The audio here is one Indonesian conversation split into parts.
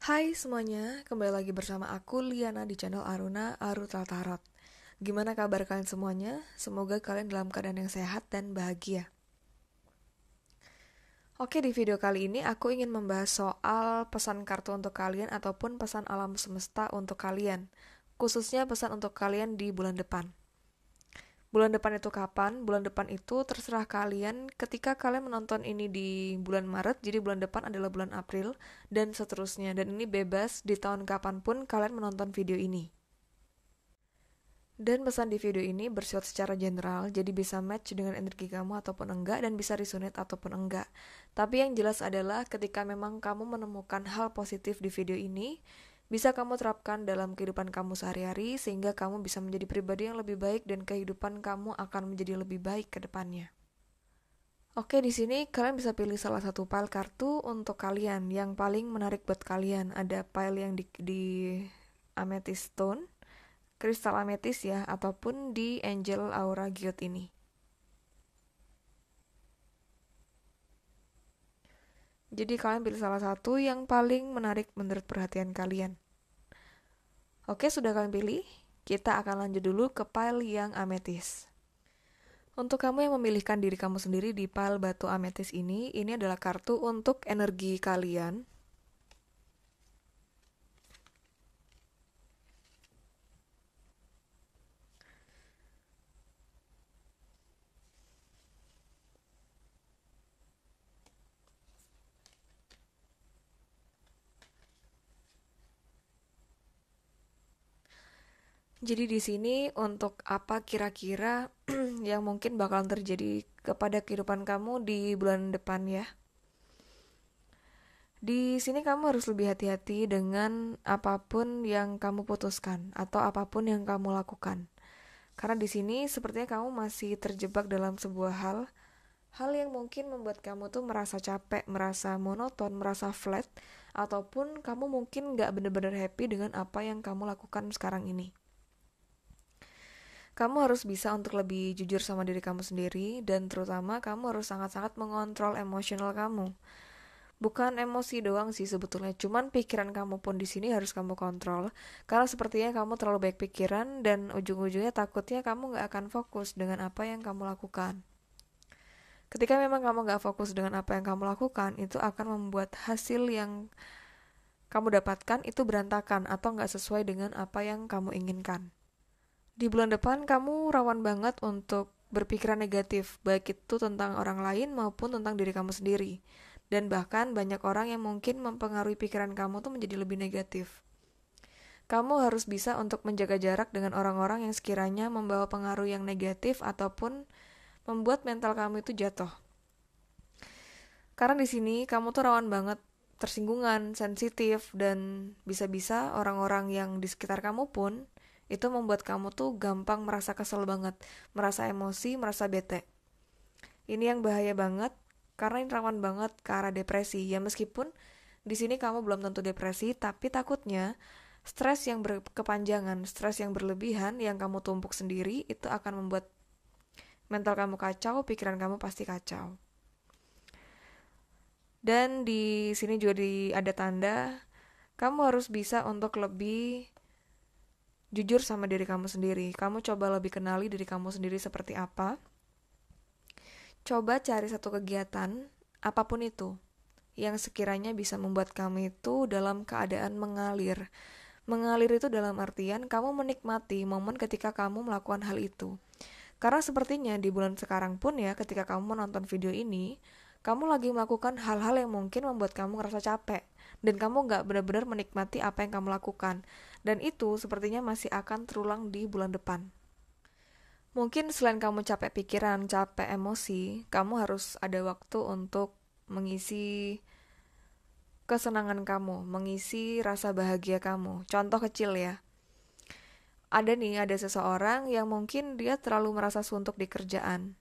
Hai semuanya, kembali lagi bersama aku Liana di channel Aruna Arutra Tarot. Gimana kabar kalian semuanya? Semoga kalian dalam keadaan yang sehat dan bahagia. Oke, di video kali ini aku ingin membahas soal pesan kartu untuk kalian ataupun pesan alam semesta untuk kalian. Khususnya pesan untuk kalian di bulan depan. Bulan depan itu kapan? Bulan depan itu terserah kalian ketika kalian menonton ini di bulan Maret, jadi bulan depan adalah bulan April, dan seterusnya. Dan ini bebas di tahun kapanpun kalian menonton video ini. Dan pesan di video ini bersifat secara general, jadi bisa match dengan energi kamu ataupun enggak, dan bisa resonate ataupun enggak. Tapi yang jelas adalah ketika memang kamu menemukan hal positif di video ini, bisa kamu terapkan dalam kehidupan kamu sehari-hari, sehingga kamu bisa menjadi pribadi yang lebih baik dan kehidupan kamu akan menjadi lebih baik ke depannya. Oke, di sini kalian bisa pilih salah satu pile kartu untuk kalian yang paling menarik buat kalian. Ada pile yang di Amethyst Stone, kristal ametis ya, ataupun di Angel Aura Giot ini. Jadi kalian pilih salah satu yang paling menarik menurut perhatian kalian. Oke, sudah kalian pilih? Kita akan lanjut dulu ke pile yang ametis. Untuk kamu yang memilihkan diri kamu sendiri di pile batu ametis ini adalah kartu untuk energi kalian. Jadi di sini untuk apa kira-kira yang mungkin bakalan terjadi kepada kehidupan kamu di bulan depan ya. Di sini kamu harus lebih hati-hati dengan apapun yang kamu putuskan atau apapun yang kamu lakukan. Karena di sini sepertinya kamu masih terjebak dalam sebuah hal yang mungkin membuat kamu tuh merasa capek, merasa monoton, merasa flat, ataupun kamu mungkin gak benar-benar happy dengan apa yang kamu lakukan sekarang ini. Kamu harus bisa untuk lebih jujur sama diri kamu sendiri, dan terutama kamu harus sangat-sangat mengontrol emosional kamu. Bukan emosi doang sih sebetulnya, cuman pikiran kamu pun di sini harus kamu kontrol. Karena sepertinya kamu terlalu banyak pikiran dan ujung-ujungnya takutnya kamu gak akan fokus dengan apa yang kamu lakukan. Ketika memang kamu gak fokus dengan apa yang kamu lakukan, itu akan membuat hasil yang kamu dapatkan itu berantakan atau gak sesuai dengan apa yang kamu inginkan. Di bulan depan kamu rawan banget untuk berpikiran negatif, baik itu tentang orang lain maupun tentang diri kamu sendiri. Dan bahkan banyak orang yang mungkin mempengaruhi pikiran kamu tuh menjadi lebih negatif. Kamu harus bisa untuk menjaga jarak dengan orang-orang yang sekiranya membawa pengaruh yang negatif ataupun membuat mental kamu itu jatuh. Karena di sini kamu tuh rawan banget tersinggungan, sensitif, dan bisa-bisa orang-orang yang di sekitar kamu pun itu membuat kamu tuh gampang merasa kesel banget, merasa emosi, merasa bete. Ini yang bahaya banget karena ini rawan banget ke arah depresi. Ya meskipun di sini kamu belum tentu depresi, tapi takutnya stres yang berkepanjangan, stres yang berlebihan yang kamu tumpuk sendiri itu akan membuat mental kamu kacau, pikiran kamu pasti kacau. Dan di sini juga ada tanda kamu harus bisa untuk lebih jujur sama diri kamu sendiri. Kamu coba lebih kenali diri kamu sendiri seperti apa. Coba cari satu kegiatan, apapun itu, yang sekiranya bisa membuat kamu itu dalam keadaan mengalir. Mengalir itu dalam artian kamu menikmati momen ketika kamu melakukan hal itu. Karena sepertinya di bulan sekarang pun ya, ketika kamu menonton video ini, kamu lagi melakukan hal-hal yang mungkin membuat kamu ngerasa capek. Dan kamu gak benar-benar menikmati apa yang kamu lakukan. Dan itu sepertinya masih akan terulang di bulan depan. Mungkin selain kamu capek pikiran, capek emosi, kamu harus ada waktu untuk mengisi kesenangan kamu, mengisi rasa bahagia kamu. Contoh kecil ya. Ada seseorang yang mungkin dia terlalu merasa suntuk di kerjaan.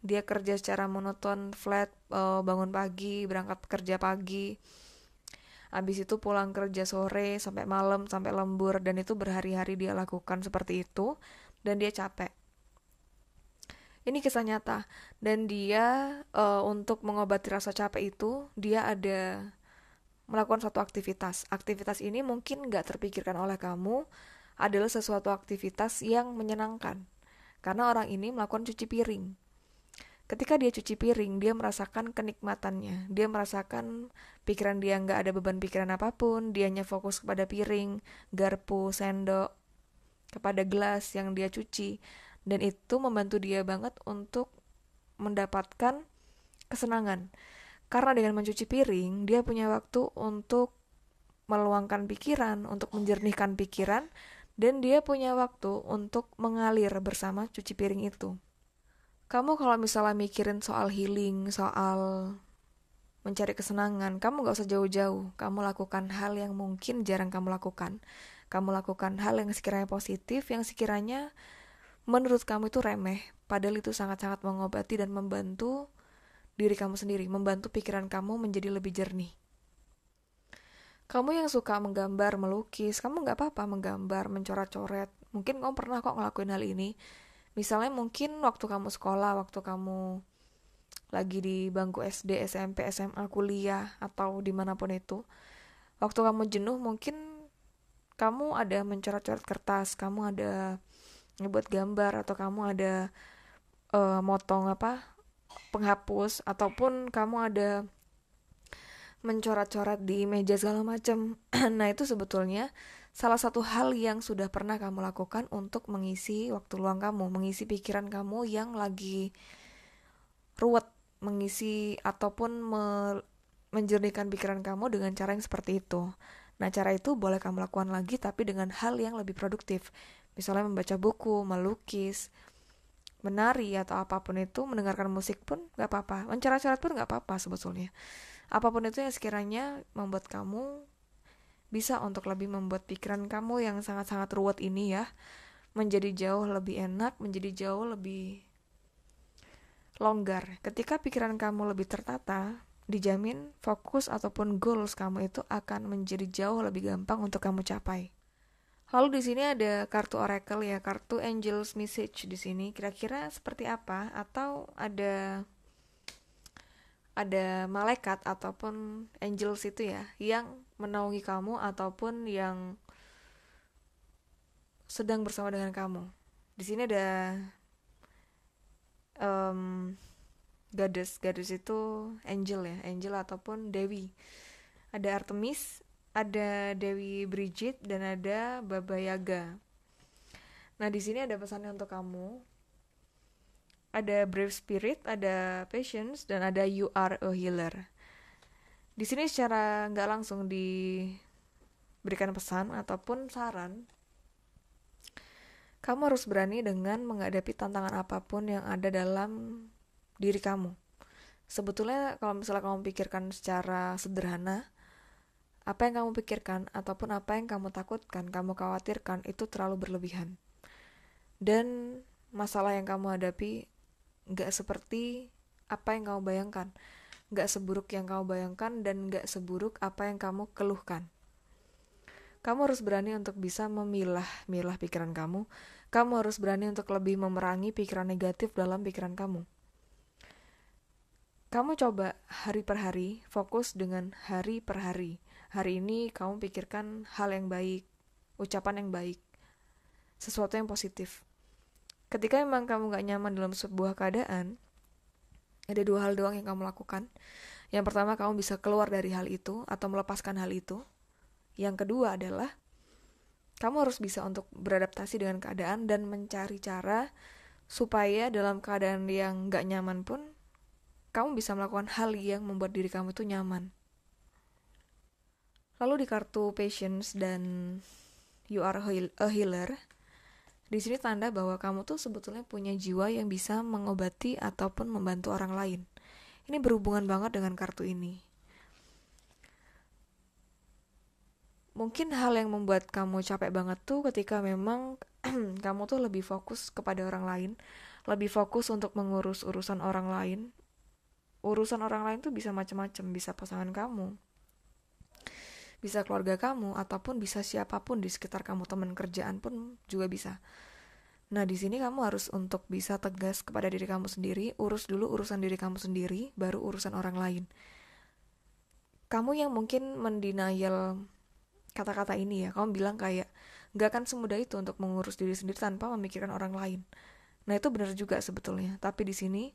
Dia kerja secara monoton, flat, bangun pagi, berangkat kerja pagi. Habis itu pulang kerja sore sampai malam, sampai lembur, dan itu berhari-hari dia lakukan seperti itu dan dia capek. Ini kisah nyata, dan dia untuk mengobati rasa capek itu dia ada melakukan suatu aktivitas. Aktivitas ini mungkin gak terpikirkan oleh kamu adalah sesuatu aktivitas yang menyenangkan. Karena orang ini melakukan cuci piring. Ketika dia cuci piring, dia merasakan kenikmatannya. Dia merasakan pikiran dia gak ada beban pikiran apapun. Dia hanya fokus kepada piring, garpu, sendok, kepada gelas yang dia cuci. Dan itu membantu dia banget untuk mendapatkan kesenangan. Karena dengan mencuci piring, dia punya waktu untuk meluangkan pikiran, untuk menjernihkan pikiran, dan dia punya waktu untuk mengalir bersama cuci piring itu. Kamu kalau misalnya mikirin soal healing, soal mencari kesenangan, kamu gak usah jauh-jauh. Kamu lakukan hal yang mungkin jarang kamu lakukan. Kamu lakukan hal yang sekiranya positif, yang sekiranya menurut kamu itu remeh, padahal itu sangat-sangat mengobati dan membantu diri kamu sendiri, membantu pikiran kamu menjadi lebih jernih. Kamu yang suka menggambar, melukis, kamu gak apa-apa menggambar, mencoret-coret. Mungkin kamu pernah kok ngelakuin hal ini. Misalnya mungkin waktu kamu sekolah, waktu kamu lagi di bangku SD, SMP, SMA, kuliah, atau dimanapun itu. Waktu kamu jenuh mungkin kamu ada mencoret-coret kertas, kamu ada ngebuat gambar, atau kamu ada motong penghapus, ataupun kamu ada mencoret-coret di meja segala macam. Nah, itu sebetulnya salah satu hal yang sudah pernah kamu lakukan untuk mengisi waktu luang kamu, mengisi pikiran kamu yang lagi ruwet, mengisi ataupun menjernihkan pikiran kamu dengan cara yang seperti itu. Nah, cara itu boleh kamu lakukan lagi tapi dengan hal yang lebih produktif. Misalnya membaca buku, melukis, menari, atau apapun itu, mendengarkan musik pun gak apa-apa, mencoret-coret pun gak apa-apa sebetulnya. Apapun itu yang sekiranya membuat kamu bisa untuk lebih membuat pikiran kamu yang sangat-sangat ruwet ini ya menjadi jauh lebih enak, menjadi jauh lebih longgar. Ketika pikiran kamu lebih tertata, dijamin fokus ataupun goals kamu itu akan menjadi jauh lebih gampang untuk kamu capai. Lalu di sini ada kartu oracle ya, kartu angel's message di sini. Kira-kira seperti apa? Atau ada malaikat ataupun angels itu ya yang menaungi kamu ataupun yang sedang bersama dengan kamu. Di sini ada goddess itu angel ya, angel ataupun dewi. Ada Artemis, ada Dewi Bridget, dan ada Baba Yaga. Nah, di sini ada pesannya untuk kamu. Ada brave spirit, ada patience, dan ada you are a healer. Di sini secara nggak langsung diberikan pesan ataupun saran. Kamu harus berani dengan menghadapi tantangan apapun yang ada dalam diri kamu. Sebetulnya kalau misalnya kamu pikirkan secara sederhana, apa yang kamu pikirkan ataupun apa yang kamu takutkan, kamu khawatirkan itu terlalu berlebihan. Dan masalah yang kamu hadapi gak seperti apa yang kamu bayangkan, gak seburuk yang kamu bayangkan, dan gak seburuk apa yang kamu keluhkan. Kamu harus berani untuk bisa memilah pikiran kamu. Kamu harus berani untuk lebih memerangi pikiran negatif dalam pikiran kamu. Kamu coba hari per hari, fokus dengan hari per hari. Hari ini kamu pikirkan hal yang baik, ucapan yang baik, sesuatu yang positif. Ketika memang kamu gak nyaman dalam sebuah keadaan, ada dua hal doang yang kamu lakukan. Yang pertama, kamu bisa keluar dari hal itu atau melepaskan hal itu. Yang kedua adalah kamu harus bisa untuk beradaptasi dengan keadaan dan mencari cara supaya dalam keadaan yang gak nyaman pun kamu bisa melakukan hal yang membuat diri kamu itu nyaman. Lalu di kartu patience dan you are a healer, di sini tanda bahwa kamu tuh sebetulnya punya jiwa yang bisa mengobati ataupun membantu orang lain. Ini berhubungan banget dengan kartu ini. Mungkin hal yang membuat kamu capek banget tuh ketika memang kamu tuh lebih fokus kepada orang lain, lebih fokus untuk mengurus urusan orang lain. Urusan orang lain tuh bisa macam-macam, bisa pasangan kamu, bisa keluarga kamu, ataupun bisa siapapun di sekitar kamu, teman kerjaan pun juga bisa. Nah, di sini kamu harus untuk bisa tegas kepada diri kamu sendiri, urus dulu urusan diri kamu sendiri, baru urusan orang lain. Kamu yang mungkin mendenial kata-kata ini ya, kamu bilang kayak gak akan semudah itu untuk mengurus diri sendiri tanpa memikirkan orang lain. Nah itu benar juga sebetulnya, tapi di sini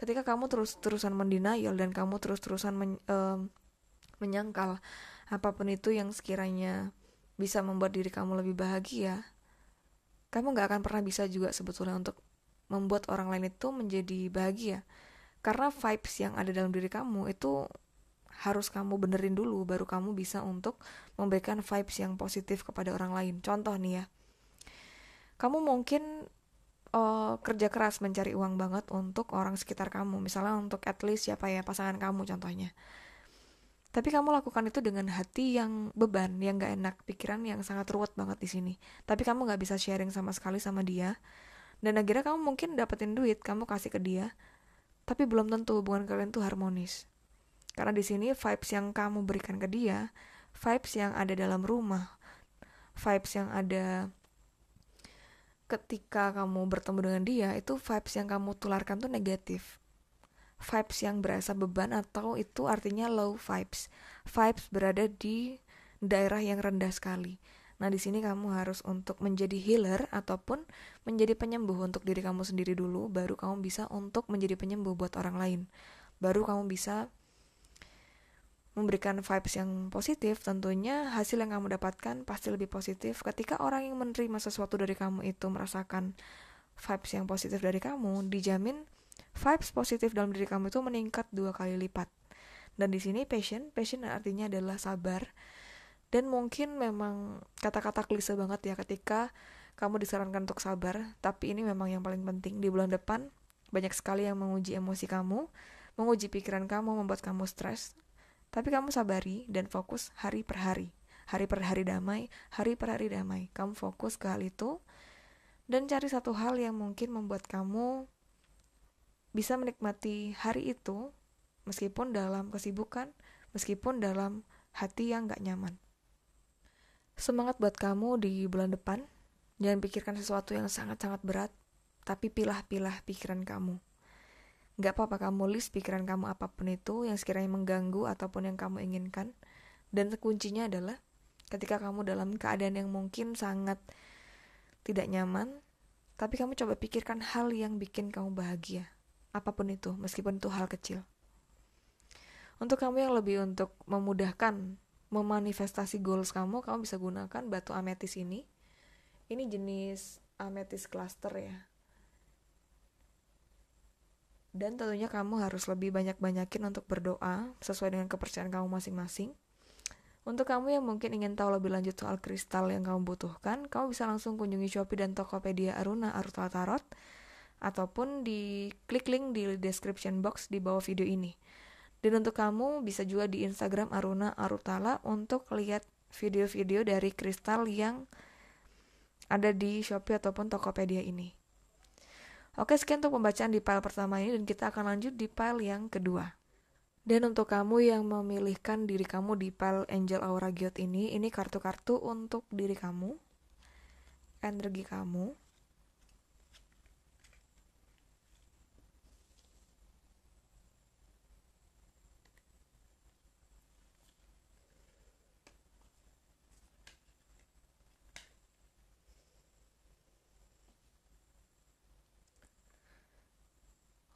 ketika kamu terus-terusan mendenial dan kamu terus-terusan menyangkal apapun itu yang sekiranya bisa membuat diri kamu lebih bahagia, kamu gak akan pernah bisa juga sebetulnya untuk membuat orang lain itu menjadi bahagia. Karena vibes yang ada dalam diri kamu itu harus kamu benerin dulu, baru kamu bisa untuk memberikan vibes yang positif kepada orang lain. Contoh nih ya, kamu mungkin kerja keras mencari uang banget untuk orang sekitar kamu, misalnya untuk at least siapa ya, pasangan kamu contohnya. Tapi kamu lakukan itu dengan hati yang beban, yang gak enak, pikiran yang sangat ruwet banget di sini. Tapi kamu gak bisa sharing sama sekali sama dia. Dan akhirnya kamu mungkin dapetin duit, kamu kasih ke dia. Tapi belum tentu hubungan kalian tuh harmonis. Karena di sini vibes yang kamu berikan ke dia, vibes yang ada dalam rumah, vibes yang ada ketika kamu bertemu dengan dia, itu vibes yang kamu tularkan tuh negatif. Vibes yang berasa beban atau itu artinya low vibes. Vibes berada di daerah yang rendah sekali. Nah, di sini kamu harus untuk menjadi healer ataupun menjadi penyembuh untuk diri kamu sendiri dulu, baru kamu bisa untuk menjadi penyembuh buat orang lain. Baru kamu bisa memberikan vibes yang positif. Tentunya hasil yang kamu dapatkan pasti lebih positif. Ketika orang yang menerima sesuatu dari kamu itu merasakan vibes yang positif dari kamu, dijamin vibes positif dalam diri kamu itu meningkat 2 kali lipat. Dan di sini passion artinya adalah sabar. Dan mungkin memang kata-kata klise banget ya ketika kamu disarankan untuk sabar, tapi ini memang yang paling penting. Di bulan depan banyak sekali yang menguji emosi kamu, menguji pikiran kamu, membuat kamu stres. Tapi kamu sabari dan fokus hari per hari. Hari per hari damai, hari per hari damai. Kamu fokus ke hal itu dan cari satu hal yang mungkin membuat kamu bisa menikmati hari itu meskipun dalam kesibukan, meskipun dalam hati yang gak nyaman. Semangat buat kamu di bulan depan. Jangan pikirkan sesuatu yang sangat-sangat berat, tapi pilah-pilah pikiran kamu. Gak apa-apa kamu list pikiran kamu apapun itu yang sekiranya mengganggu ataupun yang kamu inginkan. Dan kuncinya adalah ketika kamu dalam keadaan yang mungkin sangat tidak nyaman, tapi kamu coba pikirkan hal yang bikin kamu bahagia. Apapun itu, meskipun itu hal kecil. Untuk kamu yang lebih untuk memudahkan memanifestasi goals kamu bisa gunakan batu ametis ini. Ini jenis ametis cluster ya. Dan tentunya kamu harus lebih banyak-banyakin untuk berdoa sesuai dengan kepercayaan kamu masing-masing. Untuk kamu yang mungkin ingin tahu lebih lanjut soal kristal yang kamu butuhkan, kamu bisa langsung kunjungi Shopee dan Tokopedia Aruna Arutala Tarot, ataupun di klik link di description box di bawah video ini. Dan untuk kamu bisa juga di Instagram Aruna Arutala untuk lihat video-video dari kristal yang ada di Shopee ataupun Tokopedia ini. Oke, sekian untuk pembacaan di file pertama ini dan kita akan lanjut di file yang kedua. Dan untuk kamu yang memilihkan diri kamu di file Angel Aura Guide ini kartu-kartu untuk diri kamu, energi kamu,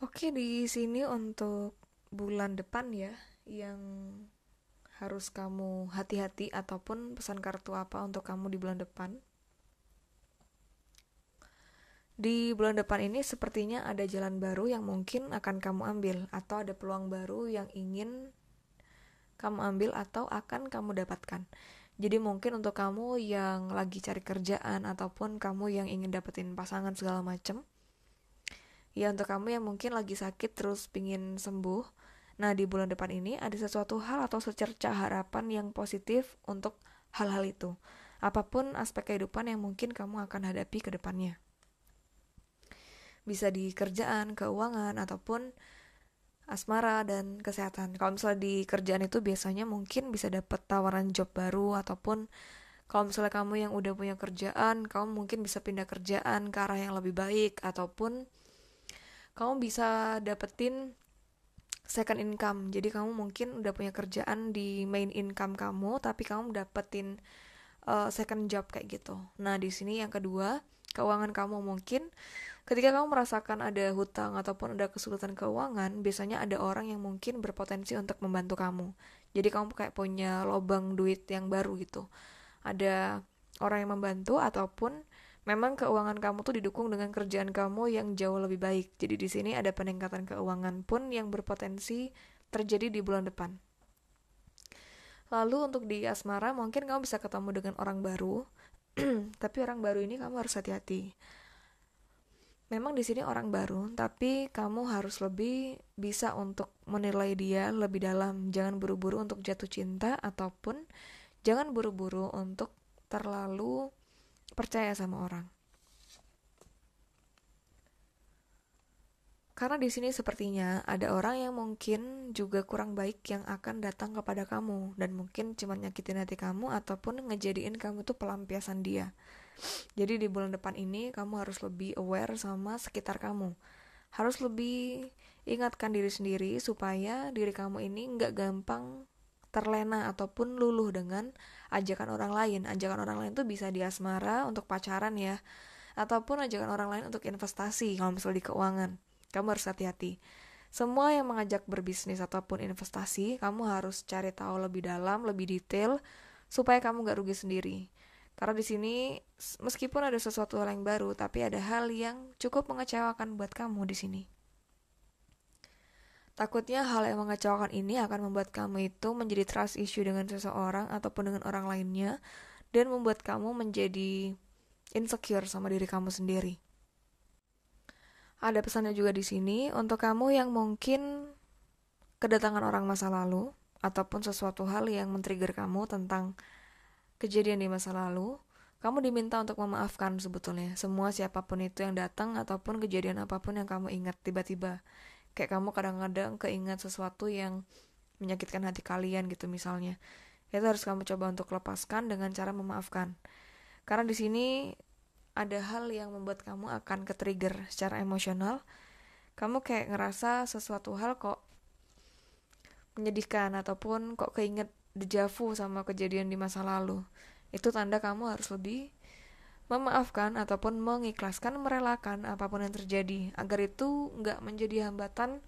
Oke, di sini untuk bulan depan ya, yang harus kamu hati-hati ataupun pesan kartu apa untuk kamu di bulan depan. Di bulan depan ini sepertinya ada jalan baru yang mungkin akan kamu ambil, atau ada peluang baru yang ingin kamu ambil atau akan kamu dapatkan. Jadi mungkin untuk kamu yang lagi cari kerjaan ataupun kamu yang ingin dapetin pasangan segala macem, ya untuk kamu yang mungkin lagi sakit terus pingin sembuh, nah di bulan depan ini ada sesuatu hal atau secerca harapan yang positif untuk hal-hal itu. Apapun aspek kehidupan yang mungkin kamu akan hadapi ke depannya. Bisa di kerjaan, keuangan, ataupun asmara dan kesehatan. Kalau misalnya di kerjaan itu biasanya mungkin bisa dapat tawaran job baru, ataupun kalau misalnya kamu yang udah punya kerjaan, kamu mungkin bisa pindah kerjaan ke arah yang lebih baik, ataupun kamu bisa dapetin second income. Jadi kamu mungkin udah punya kerjaan di main income kamu, tapi kamu dapetin second job kayak gitu. Nah, di sini yang kedua, keuangan kamu mungkin ketika kamu merasakan ada hutang ataupun ada kesulitan keuangan, biasanya ada orang yang mungkin berpotensi untuk membantu kamu. Jadi kamu kayak punya lobang duit yang baru gitu. Ada orang yang membantu ataupun memang keuangan kamu tuh didukung dengan kerjaan kamu yang jauh lebih baik. Jadi di sini ada peningkatan keuangan pun yang berpotensi terjadi di bulan depan. Lalu untuk di asmara mungkin kamu bisa ketemu dengan orang baru, tapi orang baru ini kamu harus hati-hati. Memang di sini orang baru, tapi kamu harus lebih bisa untuk menilai dia lebih dalam. Jangan buru-buru untuk jatuh cinta ataupun jangan buru-buru untuk terlalu percaya sama orang. Karena di sini sepertinya ada orang yang mungkin juga kurang baik yang akan datang kepada kamu dan mungkin cuma nyakitin hati kamu ataupun ngejadiin kamu tuh pelampiasan dia. Jadi di bulan depan ini kamu harus lebih aware sama sekitar kamu. Harus lebih ingatkan diri sendiri supaya diri kamu ini nggak gampang terlena ataupun luluh dengan ajakan orang lain. Ajakan orang lain tuh bisa di asmara untuk pacaran ya, ataupun ajakan orang lain untuk investasi kalau misalnya di keuangan. Kamu harus hati-hati. Semua yang mengajak berbisnis ataupun investasi, kamu harus cari tahu lebih dalam, lebih detail, supaya kamu gak rugi sendiri. Karena di sini, meskipun ada sesuatu hal yang baru, tapi ada hal yang cukup mengecewakan buat kamu di sini. Takutnya hal yang mengecewakan ini akan membuat kamu itu menjadi trust issue dengan seseorang ataupun dengan orang lainnya, dan membuat kamu menjadi insecure sama diri kamu sendiri. Ada pesannya juga di sini untuk kamu yang mungkin kedatangan orang masa lalu ataupun sesuatu hal yang men-trigger kamu tentang kejadian di masa lalu. Kamu diminta untuk memaafkan sebetulnya semua siapapun itu yang datang ataupun kejadian apapun yang kamu ingat tiba-tiba. Kayak kamu kadang-kadang keingat sesuatu yang menyakitkan hati kalian gitu misalnya. Itu harus kamu coba untuk lepaskan dengan cara memaafkan. Karena di sini ada hal yang membuat kamu akan ke-trigger secara emosional. Kamu kayak ngerasa sesuatu hal kok menyedihkan ataupun kok keinget dejavu sama kejadian di masa lalu. Itu tanda kamu harus lebih memaafkan ataupun mengikhlaskan, merelakan apapun yang terjadi agar itu nggak menjadi hambatan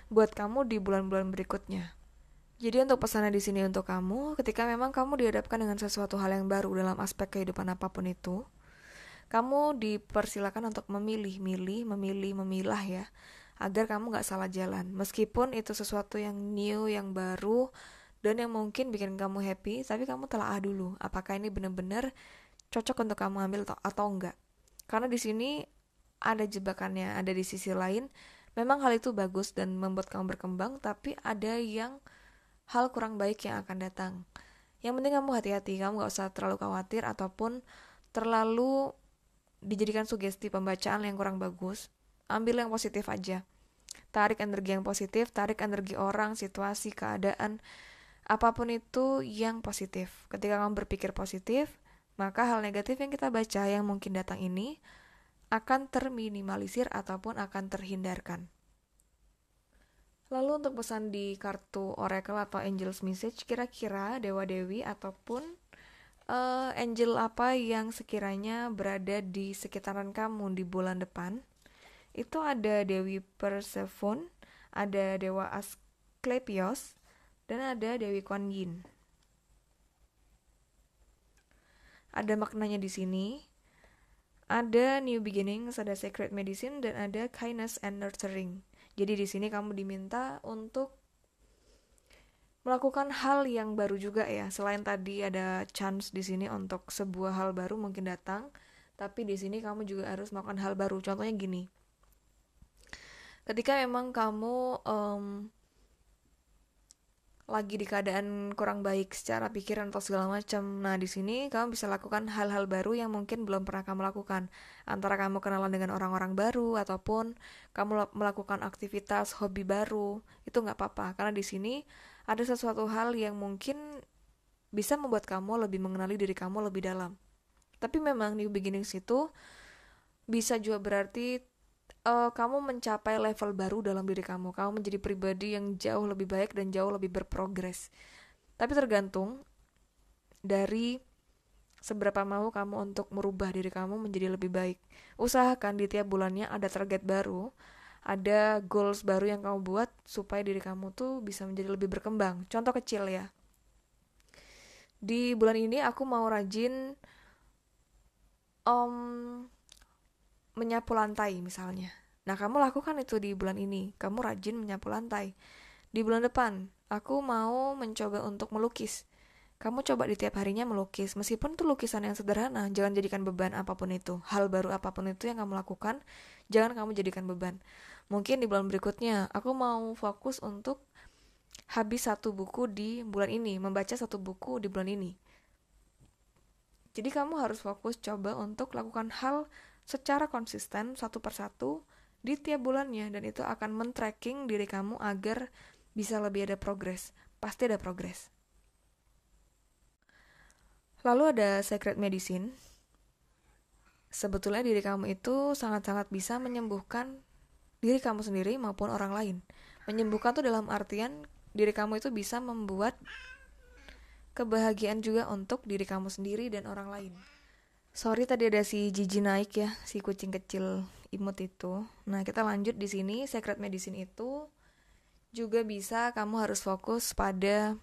buat kamu di bulan-bulan berikutnya. Jadi untuk pesannya di sini untuk kamu, ketika memang kamu dihadapkan dengan sesuatu hal yang baru dalam aspek kehidupan apapun itu, kamu dipersilakan untuk memilah ya, agar kamu gak salah jalan. Meskipun itu sesuatu yang new, yang baru, dan yang mungkin bikin kamu happy, tapi kamu telaah dulu, apakah ini benar-benar cocok untuk kamu ambil atau enggak. Karena di sini ada jebakannya, ada di sisi lain, memang hal itu bagus dan membuat kamu berkembang, tapi ada yang hal kurang baik yang akan datang. Yang penting kamu hati-hati, kamu gak usah terlalu khawatir ataupun terlalu dijadikan sugesti pembacaan yang kurang bagus. Ambil yang positif aja. Tarik energi yang positif, tarik energi orang, situasi, keadaan, apapun itu yang positif. Ketika kamu berpikir positif, maka hal negatif yang kita baca yang mungkin datang ini akan terminimalisir ataupun akan terhindarkan. Lalu untuk pesan di kartu Oracle atau Angel's Message, kira-kira dewa-dewi ataupun angel apa yang sekiranya berada di sekitaran kamu di bulan depan. Itu ada Dewi Persephone, ada Dewa Asklepios, dan ada Dewi Kuan Yin. Ada maknanya di sini. Ada New Beginnings, ada Sacred Medicine, dan ada Kindness and Nurturing. Jadi di sini kamu diminta untuk melakukan hal yang baru juga ya. Selain tadi ada chance di sini untuk sebuah hal baru mungkin datang, tapi di sini kamu juga harus melakukan hal baru. Contohnya gini. Ketika memang kamu lagi di keadaan kurang baik secara pikiran atau segala macam, nah di sini kamu bisa lakukan hal-hal baru yang mungkin belum pernah kamu lakukan. Antara kamu kenalan dengan orang-orang baru ataupun kamu melakukan aktivitas hobi baru, itu nggak apa-apa. Karena di sini ada sesuatu hal yang mungkin bisa membuat kamu lebih mengenali diri kamu lebih dalam. Tapi memang new beginnings itu bisa juga berarti kamu mencapai level baru dalam diri kamu menjadi pribadi yang jauh lebih baik dan jauh lebih berprogres. Tapi tergantung dari seberapa mau kamu untuk merubah diri kamu menjadi lebih baik. Usahakan di tiap bulannya ada target baru, ada goals baru yang kamu buat supaya diri kamu tuh bisa menjadi lebih berkembang. Contoh kecil ya, di bulan ini aku mau rajin um, menyapu lantai misalnya. Nah, kamu lakukan itu di bulan ini. Kamu rajin menyapu lantai. Di bulan depan, aku mau mencoba untuk melukis. Kamu coba di tiap harinya melukis. Meskipun itu lukisan yang sederhana, jangan jadikan beban apapun itu. Hal baru apapun itu yang kamu lakukan, jangan kamu jadikan beban. Mungkin di bulan berikutnya, aku mau fokus untuk habis satu buku di bulan ini, membaca satu buku di bulan ini. Jadi kamu harus fokus coba untuk lakukan hal secara konsisten satu persatu di tiap bulannya, dan itu akan men-tracking diri kamu agar bisa lebih ada progres. Pasti ada progres. Lalu ada secret medicine. Sebetulnya diri kamu itu sangat-sangat bisa menyembuhkan diri kamu sendiri maupun orang lain. Menyembuhkan tuh dalam artian diri kamu itu bisa membuat kebahagiaan juga untuk diri kamu sendiri dan orang lain. Sorry tadi ada si Gigi naik ya, si kucing kecil imut itu. Nah, kita lanjut di sini. Secret medicine itu juga bisa kamu harus fokus pada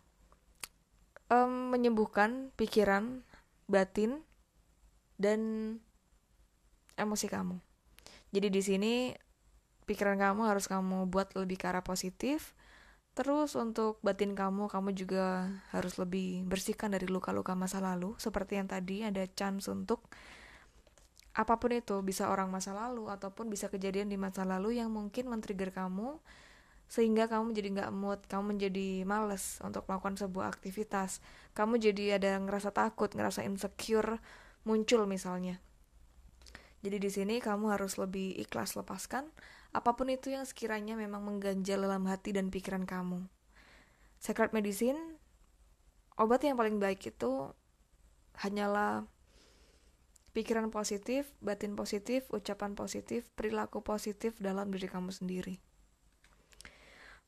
menyembuhkan pikiran, batin, dan emosi kamu. Jadi di sini pikiran kamu harus kamu buat lebih ke arah positif. Terus untuk batin kamu juga harus lebih bersihkan dari luka-luka masa lalu. Seperti yang tadi ada chance untuk apapun itu, bisa orang masa lalu ataupun bisa kejadian di masa lalu yang mungkin men-trigger kamu sehingga kamu jadi gak mood, kamu menjadi males untuk melakukan sebuah aktivitas, kamu jadi ada ngerasa takut, ngerasa insecure muncul misalnya. Jadi di sini kamu harus lebih ikhlas lepaskan apapun itu yang sekiranya memang mengganjal dalam hati dan pikiran kamu. Secret medicine, obat yang paling baik itu hanyalah pikiran positif, batin positif, ucapan positif, perilaku positif dalam diri kamu sendiri.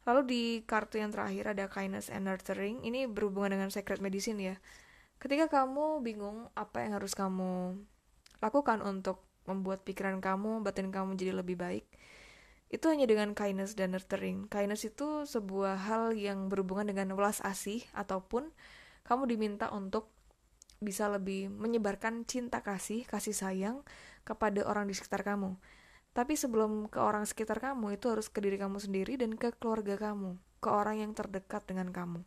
Lalu di kartu yang terakhir ada kindness and nurturing. Ini berhubungan dengan secret medicine ya. Ketika kamu bingung apa yang harus kamu lakukan untuk membuat pikiran kamu, batin kamu jadi lebih baik, itu hanya dengan kindness dan nurturing. Kindness itu sebuah hal yang berhubungan dengan welas asih, ataupun kamu diminta untuk bisa lebih menyebarkan cinta kasih sayang kepada orang di sekitar kamu. Tapi sebelum ke orang sekitar kamu, itu harus ke diri kamu sendiri dan ke keluarga kamu, ke orang yang terdekat dengan kamu.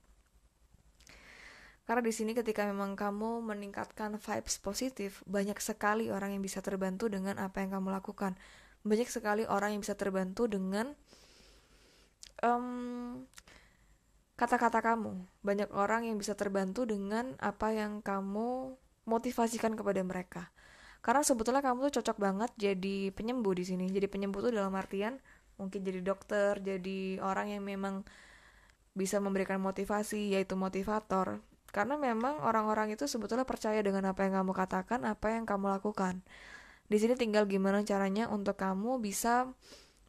Karena di sini ketika memang kamu meningkatkan vibes positif, banyak sekali orang yang bisa terbantu dengan apa yang kamu lakukan. Banyak sekali orang yang bisa terbantu dengan kata-kata kamu. Banyak orang yang bisa terbantu dengan apa yang kamu motivasikan kepada mereka. Karena sebetulnya kamu tuh cocok banget jadi penyembuh di sini. Jadi penyembuh tuh dalam artian mungkin jadi dokter, jadi orang yang memang bisa memberikan motivasi, yaitu motivator. Karena memang orang-orang itu sebetulnya percaya dengan apa yang kamu katakan, apa yang kamu lakukan. Di sini tinggal gimana caranya untuk kamu bisa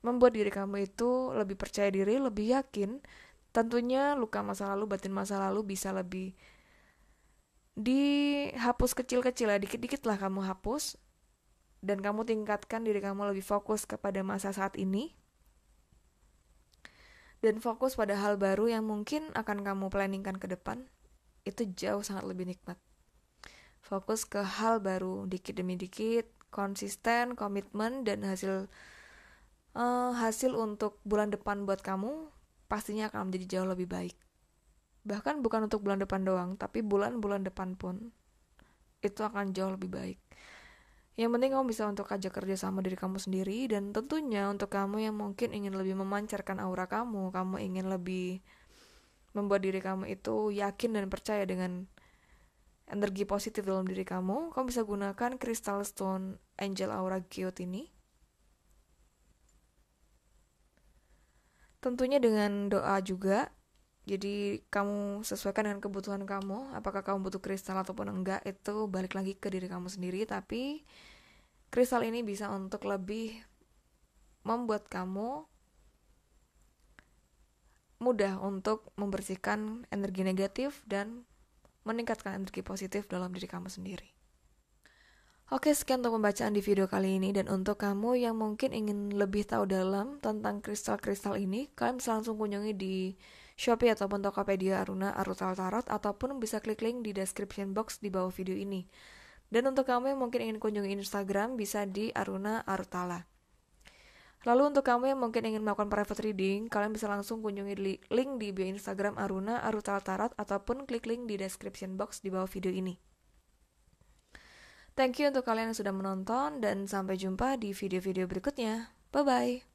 membuat diri kamu itu lebih percaya diri, lebih yakin. Tentunya luka masa lalu, batin masa lalu bisa lebih dihapus kecil-kecil ya, dikit-dikit lah kamu hapus, dan kamu tingkatkan diri kamu lebih fokus kepada masa saat ini, dan fokus pada hal baru yang mungkin akan kamu planningkan ke depan. Itu jauh sangat lebih nikmat. Fokus ke hal baru dikit demi dikit, konsisten, komitmen, dan hasil untuk bulan depan buat kamu pastinya akan menjadi jauh lebih baik. Bahkan bukan untuk bulan depan doang, tapi bulan-bulan depan pun itu akan jauh lebih baik. Yang penting kamu bisa untuk ajak kerja sama diri kamu sendiri, dan tentunya untuk kamu yang mungkin ingin lebih memancarkan aura kamu ingin lebih membuat diri kamu itu yakin dan percaya dengan energi positif dalam diri kamu bisa gunakan Crystal Stone Angel Aura Geode ini. Tentunya dengan doa juga. Jadi kamu sesuaikan dengan kebutuhan kamu. Apakah kamu butuh kristal ataupun enggak, itu balik lagi ke diri kamu sendiri. Tapi kristal ini bisa untuk lebih membuat kamu mudah untuk membersihkan energi negatif dan meningkatkan energi positif dalam diri kamu sendiri. Oke, sekian untuk pembacaan di video kali ini. Dan untuk kamu yang mungkin ingin lebih tahu dalam tentang kristal-kristal ini, kalian bisa langsung kunjungi di Shopee ataupun Tokopedia Aruna Arutal Tarot, ataupun bisa klik link di description box di bawah video ini. Dan untuk kamu yang mungkin ingin kunjungi Instagram, bisa di Aruna Arutala. Lalu untuk kamu yang mungkin ingin melakukan private reading, kalian bisa langsung kunjungi link di bio Instagram Aruna Arutal Tarot, ataupun klik link di description box di bawah video ini. Thank you untuk kalian yang sudah menonton, dan sampai jumpa di video-video berikutnya. Bye-bye.